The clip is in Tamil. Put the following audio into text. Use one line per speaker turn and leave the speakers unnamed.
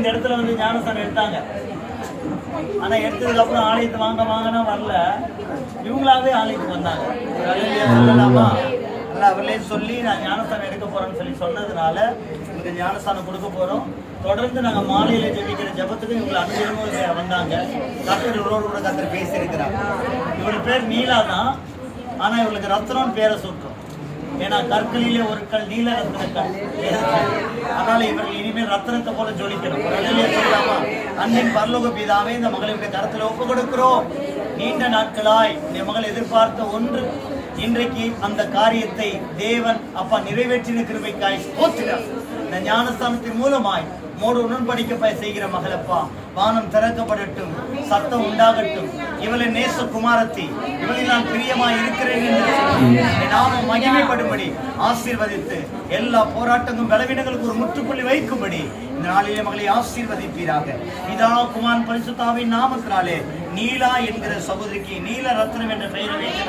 இந்த இடத்துல வந்து ஞானஸ்தானம் எடுத்தாங்க. ஆனா எடுத்ததுக்கு அப்புறம் ஆலயத்தை வாங்கினா வரல, இவங்களாவே ஆலயத்துக்கு வந்தாங்க. சொல்லலாமா? அவர்களே சொல்லி நான் ஞானஸ்தானம் எடுக்க போறேன்னு சொல்லி சொன்னதுனால உங்களுக்கு ஞானஸ்தானம் கொடுக்க போறோம். தொடர்ந்து நாங்கள் மாலையில ஜெபிக்கிற ஜபத்துக்கு இவங்களை அனுபவமும் வந்தாங்க. கர்த்தர் இவரோடு கூட கர்த்தர் பேசியிருக்கிறார். இவருக்கு பேர் நீலா தான், ஆனா இவளுக்கு ரத்னம் பேரை சுற்றும். ஏன்னா கற்களிலே ஒரு கல் நீல ரத்னக்கல். அதனால இவர்கள் இனிமேல் ரத்னத்தை போல ஜொலிக்கணும். சொல்லலாமா? அன்பின் பரலோக பிதாவே, இந்த மகளுடைய கருத்துல ஒப்பு கொடுக்கிறோம். நீண்ட நாட்களாய் இந்த மகள் எதிர்பார்த்த ஒன்று, இன்றைக்கு அந்த காரியத்தை தேவன் அப்பா நிறைவேற்றின கிருபைக்காய் ஸ்தோத்திரம். இந்த ஞானஸ்தானத்தின் மூலமாய் மோடு உடன்படிக்கை செய்கிற மகளப்பா, வானம் திறக்கப்படட்டும், சத்தம் உண்டாகட்டும். இவளை நேச குமாரத்தி, இவளில் நான் பிரியமாய் இருக்கிறேன் என்று சொல்லி நாம மகிமைப்படும்படி ஆசீர்வதித்து எல்லா போராட்டங்களும் பலவீனங்களுக்கு ஒரு முற்றுப்புள்ளி வைக்கும்படி இந்த நாளிலே மகளை ஆசீர்வதிப்பீராக. பிதா குமாரன் பரிசுத்தாவின் நாமத்தினாலே நீலா என்கிற சகோதரிக்கு நீல ரத்னம் என்ற பெயரை வைத்து